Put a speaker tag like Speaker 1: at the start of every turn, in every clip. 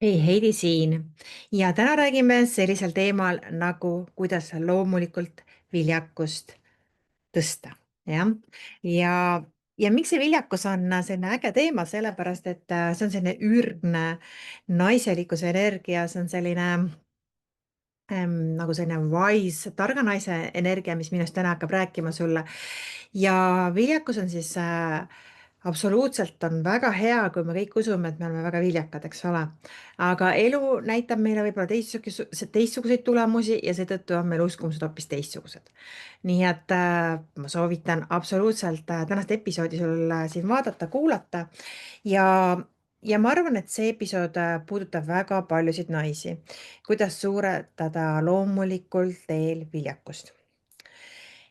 Speaker 1: Hei, Heidi siin ja täna räägime sellisel teemal nagu kuidas loomulikult viljakust tõsta, jah. ja, ja miks see viljakus on selline äge teema, sellepärast et see on selline ürgne naiselikkuse energia, see on selline nagu selline wise, targa naise energia, mis minust täna hakkab rääkima sulle. Ja viljakus on siis absoluutselt on väga hea, kui me kõik usume, et me oleme väga viljakad, eks ole. Aga elu näitab meile võib-olla teistsuguseid tulemusi ja seetõttu on meil uskumused hoopis teistsugused. Nii et ma soovitan absoluutselt tänast episoodi sul siin vaadata, kuulata ja ja ma arvan, et see episood puudutab väga paljusid naisi, kuidas suurendada loomulikul teel viljakust.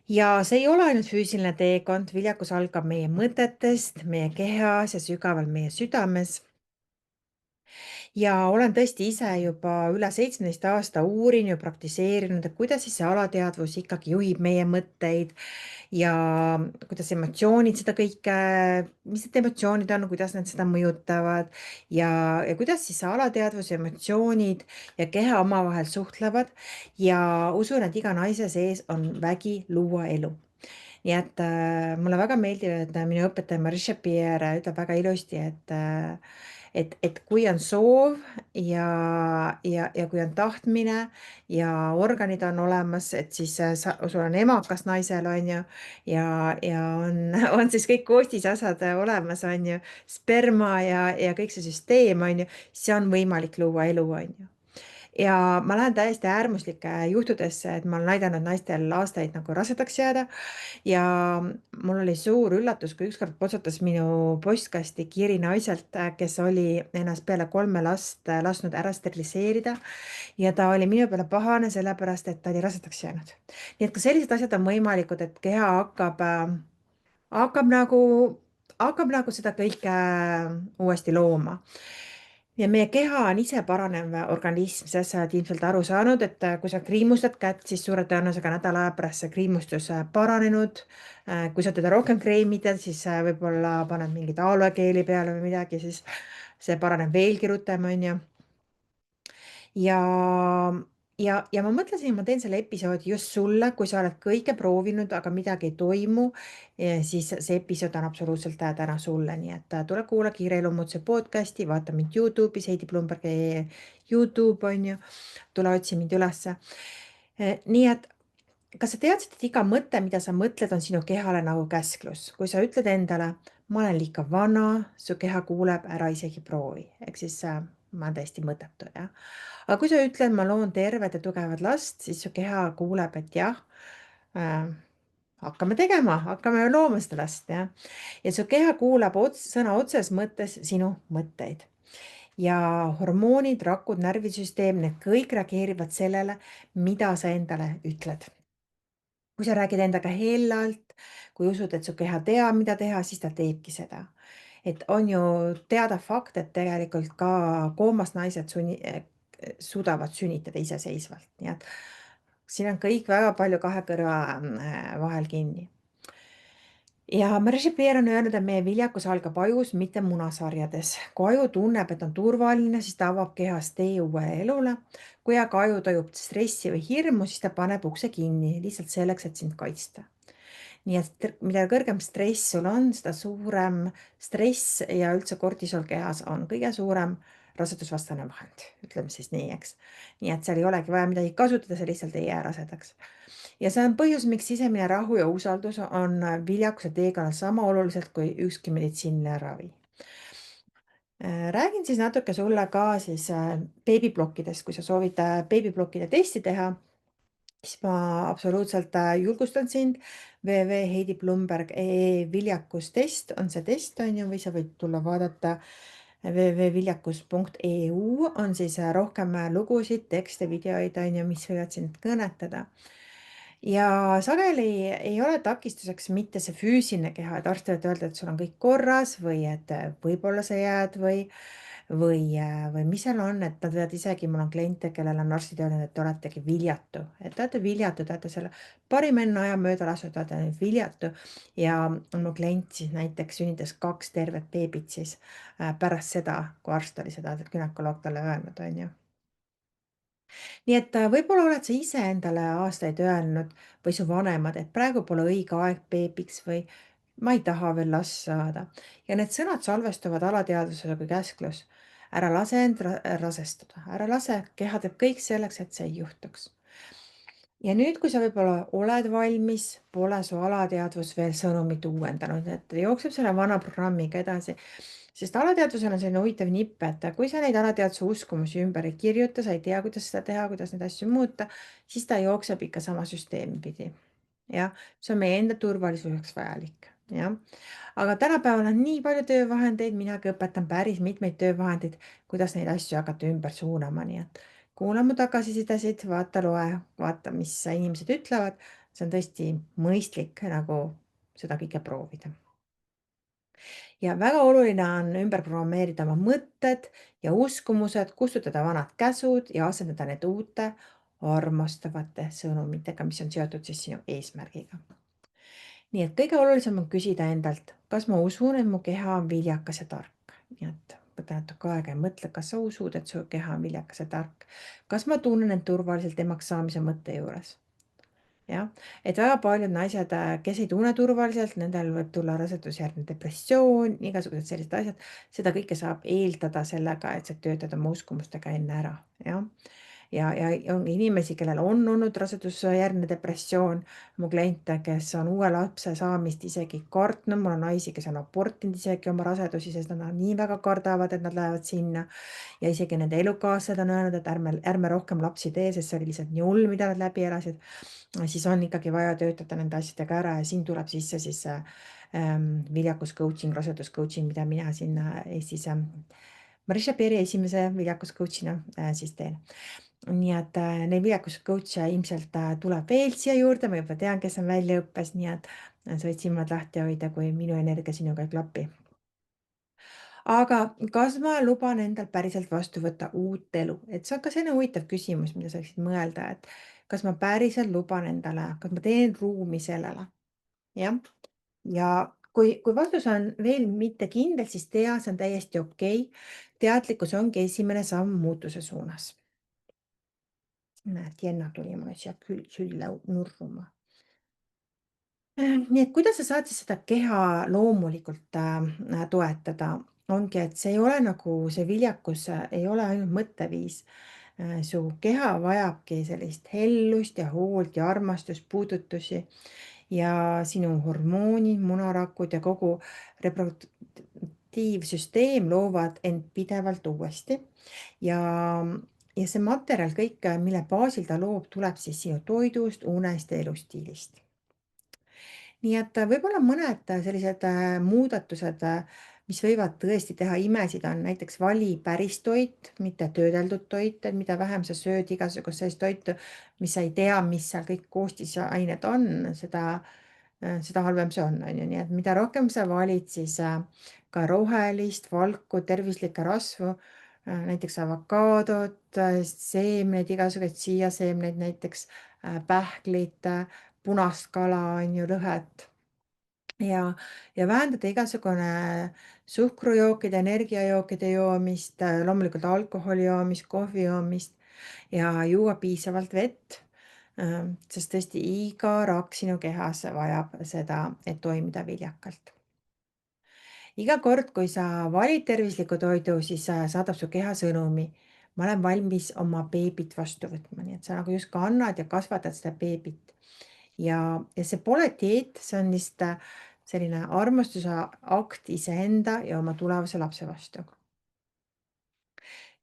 Speaker 1: Ja see ei ole ainult füüsiline teekond, viljakus algab meie mõtetest, meie kehas ja sügaval meie südames. Ja olen tõesti ise juba üle 17 aasta uurinud ja praktiseerinud, et kuidas siis see alateadvus ikkagi juhib meie mõtteid ja kuidas emotsioonid seda kõike, mis need emotsioonid on, kuidas need seda mõjutavad ja kuidas siis see alateadvus, emotsioonid ja keha omavahel suhtlevad. Ja usun, et iga naise sees on vägi luua elu. Nii et mulle väga meeldib, et minu õpetaja Marisha Pierre ütleb väga ilusti, et kui on soov ja kui on tahtmine ja organid on olemas, et siis sul on emakas naisel, on ju, ja on, on siis kõik koostisosad olemas, on ju, sperma ja kõik see süsteem, on ju, siis on võimalik luua elu, on ju. Ja ma lähen täiesti äärmuslike juhtudesse, et ma olen aidanud naistel aastaid nagu rasedaks jääda ja mul oli suur üllatus, kui ükskord potsatas minu postkasti kiri naiselt, kes oli ennast peale 3 last lasknud ära steriliseerida ja ta oli minu peale pahane sellepärast, et ta oli rasedaks jäänud. Nii et ka sellised asjad on võimalikud, et keha hakkab nagu, hakkab nagu seda kõike uuesti looma. Ja meie keha on ise paranev organism, sellest sa oled ilmselt aru saanud, et kui sa kriimustad kätt, siis suure tõenäosusega nädala aja pärast see kriimustus paranenud. Kui sa teda rohkem kreemid, siis võib-olla paned mingit aloekeeli peale või midagi, siis see paraneb veelgi rutem, on ju. Ja, ja ma mõtlesin, ma teen selle episoodi just sulle, kui sa oled kõike proovinud, aga midagi ei toimu, siis see episood on absoluutselt täna sulle, nii et tule kuula Kiireloomutuse podcasti, vaata mind Youtube'is, Heidi Blumbergi Youtube on ju, tule otsi mind ülesse. Nii et kas sa teadsid, et iga mõte, mida sa mõtled, on sinu kehale nagu käsklus? Kui sa ütled endale, ma olen liiga vana, su keha kuuleb, ära isegi proovi. Ehk siis ma olen täiesti mõttetu, jah. Aga kui sa ütled, ma loon tervet ja tugevat last, siis su keha kuuleb, et jah, äh, hakkame tegema, hakkame looma seda last, jah. Ja su keha kuulab sõna otseses mõttes sinu mõtteid. Ja hormoonid, rakud, närvisüsteem, need kõik reageerivad sellele, mida sa endale ütled. Kui sa räägid endaga hellalt, kui usud, et su keha teab, mida teha, siis ta teebki seda. Et on ju teada fakt, et tegelikult ka koomas naised suudavad sünnitada iseseisvalt, nii et siin on kõik väga palju kahe kõrva vahel kinni. Ja Marisha Pierre on öelnud, et meie viljakus algab ajus, mitte munasarjades. Kui aju tunneb, et on turvaline, siis ta avab kehas tee uuele elule. Kui aga aju tajub stressi või hirmu, siis ta paneb ukse kinni lihtsalt selleks, et sind kaitsta. Nii et mida kõrgem stress sul on, seda suurem stress ja üldse kortisol kehas on kõige suurem rasedusvastane vahend, ütleme siis nii, eks. Nii et seal ei olegi vaja midagi kasutada, sa lihtsalt ei jää rasedaks. Ja see on põhjus, miks sisemine rahu ja usaldus on viljakuse teekonnal sama olulised kui ükski meditsiiniline ravi. Räägin siis natuke sulle ka siis beebiplokkidest, kui sa soovid beebiplokkide testi teha, siis ma absoluutselt julgustan sind. www.heidiblumberg.ee viljakustest on see test, on ju, või sa võid tulla vaadata www.viljakus.eu on siis rohkem lugusid, tekste, videoid, on ju, mis võivad sind kõnetada. Ja sageli ei ole takistuseks mitte see füüsiline keha, et arst võivad öelda, et sul on kõik korras või et võib-olla sa jääd või mis seal on, et nad võivad isegi, mul on kliente, kellel on arstid öelnud, et te oletegi viljatu, et te olete viljatu, te olete selle parima aja mööda lasknud, te olete nüüd viljatu. Ja mu klient siis näiteks sünnitas 2 tervet beebit siis pärast seda, kui arst oli seda, günekoloog talle öelnud, on ju. Nii et võib-olla oled sa ise endale aastaid öelnud või su vanemad, et praegu pole õige aeg beebiks või ma ei taha veel last saada. Ja need sõnad salvestuvad alateadvusele kui käsklus. Ära lase end rasestuda, ära lase, keha teeb kõik selleks, et see ei juhtuks. Ja nüüd, kui sa võib-olla oled valmis, pole su alateadvus veel sõnumit uuendanud, et ta jookseb selle vana programmiga edasi. Sest alateadvusel on selline huvitav nipp, et kui sa neid alateadvuse uskumusi ümber ei kirjuta, sa ei tea, kuidas seda teha, kuidas neid asju muuta, siis ta jookseb ikka sama süsteemi pidi. Jah, see on meie enda turvalisuseks vajalik, jah. Aga tänapäeval on nii palju töövahendeid, minagi õpetan päris mitmeid töövahendeid, kuidas neid asju hakata ümber suunama, nii et kuula mu tagasisidesid, vaata, loe, vaata, mis inimesed ütlevad. See on tõesti mõistlik nagu seda kõike proovida. Ja väga oluline on ümber programmeerida oma mõtted ja uskumused, kustutada vanad käsud ja asendada need uute armastavate sõnumitega, mis on seotud siis sinu eesmärgiga. Nii et kõige olulisem on küsida endalt, kas ma usun, et mu keha on viljakas ja tark. Nii et võta natuke aega ja mõtle, kas sa usud, et su keha on viljakas ja tark. Kas ma tunnen end turvaliselt emaks saamise mõtte juures? Jah, et väga paljud naised, kes ei tunne turvaliselt, nendel võib tulla rasedusjärgne depressioon, igasugused sellised asjad. Seda kõike saab eeldada sellega, et sa töötad oma uskumustega enne ära, jah. Ja on inimesi, kellel on olnud rasedusjärgne depressioon, mu kliente, kes on uue lapse saamist isegi kartnud, mul on naisi, kes on abortinud isegi oma rasedusi, sest nad nii väga kardavad, et nad lähevad sinna. Ja isegi nende elukaaslased on öelnud, et ärme rohkem lapsi tee, sest see oli lihtsalt nii hull, mida nad läbi elasid. Siis on ikkagi vaja töötada nende asjadega ära ja siin tuleb sisse siis viljakus coaching, rasedus coaching, mida mina siin Eestis Marisha Peri esimese viljakus coach'ina siis teen. Nii et neid viljakus coach'e ilmselt tuleb veel siia juurde, ma juba tean, kes on väljaõppes, nii et sa võid silmad lahti hoida, kui minu energia sinuga ei klapi. Aga kas ma luban endal päriselt vastu võtta uut elu? Et see on ka selline huvitav küsimus, mida sa võiksid mõelda, et kas ma päriselt luban endale, kas ma teen ruumi sellele? Jah. Ja kui vastus on veel mitte kindel, siis tea, see on täiesti okei. Teadlikkus ongi esimene samm muutuse suunas. Näed, Jenna tuli mulle siia sülle nurruma. Nii et kuidas sa saad siis seda keha loomulikult toetada, ongi, et see ei ole nagu see viljakus ei ole ainult mõtteviis. Su keha vajabki sellist hellust ja hoolt ja armastust, puudutusi ja sinu hormoonid, munarakud ja kogu reproduktiivsüsteem loovad end pidevalt uuesti. Ja, ja see materjal kõik, mille baasil ta loob, tuleb siis sinu toidust, unest ja elustiilist. Nii et võib-olla mõned sellised muudatused, mis võivad tõesti teha imesid, on näiteks vali päris toit, mitte töödeldud toit, et mida vähem sa sööd igasugust sellist toitu, mis sa ei tea, mis seal kõik koostisained on, seda halvem see on ju, nii et mida rohkem sa valid siis ka rohelist, valku, tervislikke rasvu, näiteks avokaadot, seemneid, igasuguseid siiaseemneid näiteks, pähklit, punast kala on ju, lõhet ja vähendada igasugune suhkrujookide, energiajookide joomist, loomulikult alkoholi joomist, kohvi joomist ja juua piisavalt vett. Sest tõesti iga rakk sinu kehas vajab seda, et toimida viljakalt. Iga kord, kui sa valid tervisliku toidu, siis saadab su keha sõnumi. Ma olen valmis oma beebit vastu võtma, nii et sa nagu justkui annad ja kasvatad seda beebit. Ja see pole dieet, see on lihtsalt selline armastuse akt iseenda ja oma tulevase lapse vastu.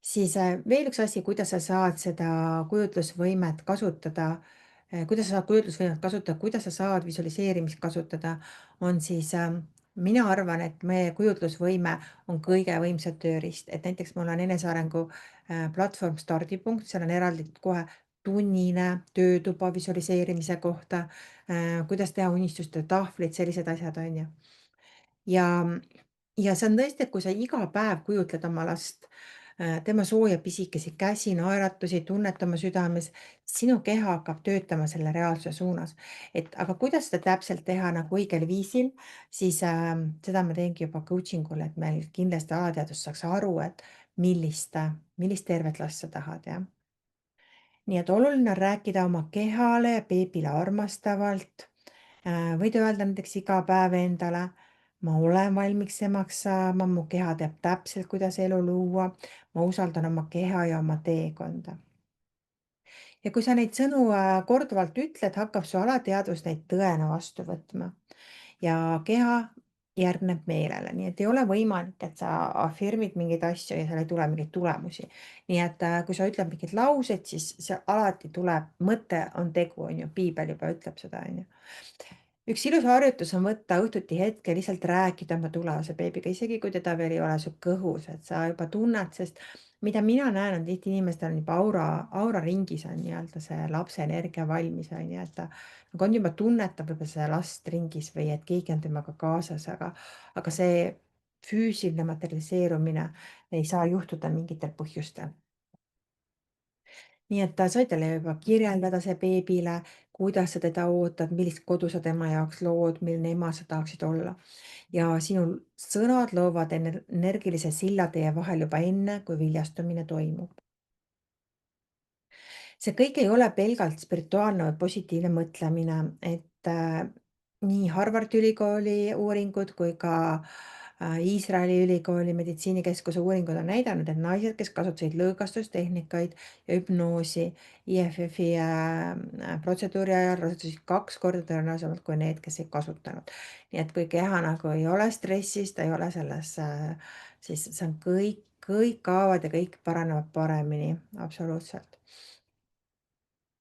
Speaker 1: Siis veel üks asi, kuidas sa saad seda kujutlusvõimet kasutada, kuidas sa saad kujutlusvõimet kasutada, kuidas sa saad visualiseerimist kasutada, on siis mina arvan, et meie kujutlusvõime on kõige võimsam tööriist, et näiteks mul on enesearengu platvorm Stardipunkt, seal on eraldatud kohe tunnine töötuba visualiseerimise kohta, kuidas teha unistuste tahvlid, sellised asjad, on ju. Ja ja see on tõesti, et kui sa iga päev kujutled oma last, tema sooja pisikesi käsi, naeratusi, tunnet oma südames, sinu keha hakkab töötama selle reaalsuse suunas. Aga kuidas seda täpselt teha nagu õigel viisil, siis, seda ma teengi juba coaching ul, et meil kindlasti alateadvus saaks aru, et millist tervet last sa tahad, jah. Nii et oluline on rääkida oma kehale ja beebile armastavalt. Võid öelda näiteks iga päev endale, ma olen valmis emaks saama, mu keha teab täpselt, kuidas elu luua, ma usaldan oma keha ja oma teekonda. Ja kui sa neid sõnu korduvalt ütled, hakkab su alateadvus neid tõena vastu võtma ja keha järgneb meelele, nii et ei ole võimalik, et sa afirmid mingeid asju ja seal ei tule mingeid tulemusi. nii et kui sa ütled mingeid lauseid, siis see alati tuleb, mõte on tegu, on ju, piibel juba ütleb seda, on ju. Üks ilus harjutus on võtta õhtuti hetk ja lihtsalt rääkida oma tulevase beebiga, isegi kui teda veel ei ole su kõhus, et sa juba tunned, sest mida mina näen, on tihti inimestel on juba auraringis on nii-öelda see lapse energia valmis, on ju, et ta nagu on juba tunnetab võib-olla seda last ringis või et keegi on temaga kaasas, aga see füüsiline materialiseerumine ei saa juhtuda mingitel põhjustel. Nii et said talle juba kirjeldada see beebile, kuidas sa teda ootad, millist kodu sa tema jaoks lood, milline ema sa tahaksid olla. Ja sinu sõnad loovad energilise silla teie vahel juba enne, kui viljastumine toimub. See kõik ei ole pelgalt spirituaalne või positiivne mõtlemine, et nii Harvardi ülikooli uuringud kui ka Iisraeli ülikooli meditsiinikeskuse uuringud on näidanud, et naised, kes kasutasid lõõgastustehnikaid ja hüpnoosi IFF-i protseduuri ajal, rasedusid 2 korda tõenäosemalt kui need, kes ei kasutanud. nii et kui keha nagu ei ole stressis, ta ei ole selles, siis see on kõik kaovad ja kõik paranevad paremini, absoluutselt.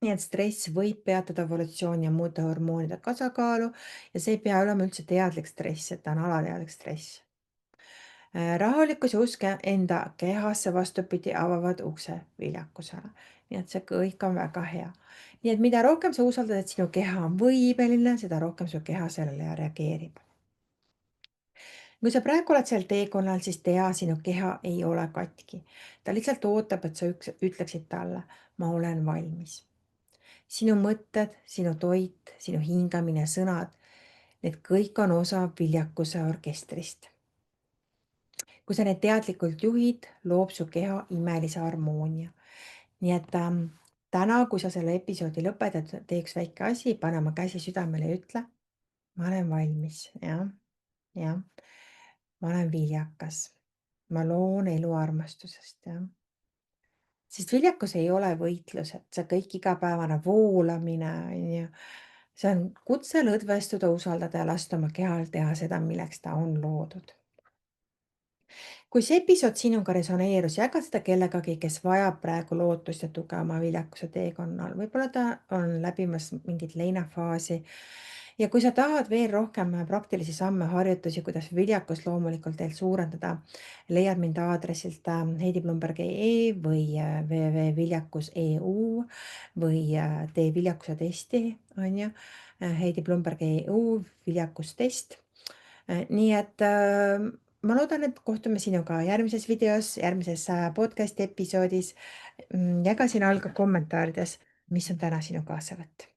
Speaker 1: Nii et stress võib peatada evolutsiooni ja muuta hormoonide tasakaalu ja see ei pea olema üldse teadlik stress, et ta on alateadlik stress. Rahulikkus ja usk enda kehasse, vastupidi, avavad ukse viljakusele. Nii et see kõik on väga hea. Nii et mida rohkem sa usaldad, et sinu keha on võimeline, seda rohkem su keha sellele reageerib. Kui sa praegu oled seal teekonnal, siis tea, sinu keha ei ole katki. Ta lihtsalt ootab, et sa ütleksid talle, ma olen valmis. Sinu mõtted, sinu toit, sinu hingamine, sõnad, need kõik on osa viljakuse orkestrist. Kui sa neid teadlikult juhid, loob su keha imelise harmoonia. Nii et täna, kui sa selle episoodi lõpetad, tee üks väike asi, pane oma käsi südamele ja ütle, ma olen valmis, jah, ma olen viljakas. Ma loon elu armastusest, jah. Sest viljakus ei ole võitlus, et see kõik igapäevane voolamine, on ju. See on kutse lõdvestuda, usaldada ja lasta oma kehal teha seda, milleks ta on loodud. Kui see episood sinuga resoneerus, jaga seda kellegagi, kes vajab praegu lootust ja tuge oma viljakuse teekonnal. võib-olla ta on läbimas mingit leinafaasi. ja kui sa tahad veel rohkem praktilisi samme, harjutusi, kuidas viljakust loomulikult teil suurendada, leiad mind aadressilt heidiblumberg.ee või www.viljakus.eu või tee viljakuse testi, on ju, heidiblumberg.eu viljakustest. Nii et ma loodan, et kohtume sinuga järgmises videos, järgmises podcast'i episoodis. Jaga siin all ka kommentaarides, mis on täna sinu kaasa võtta.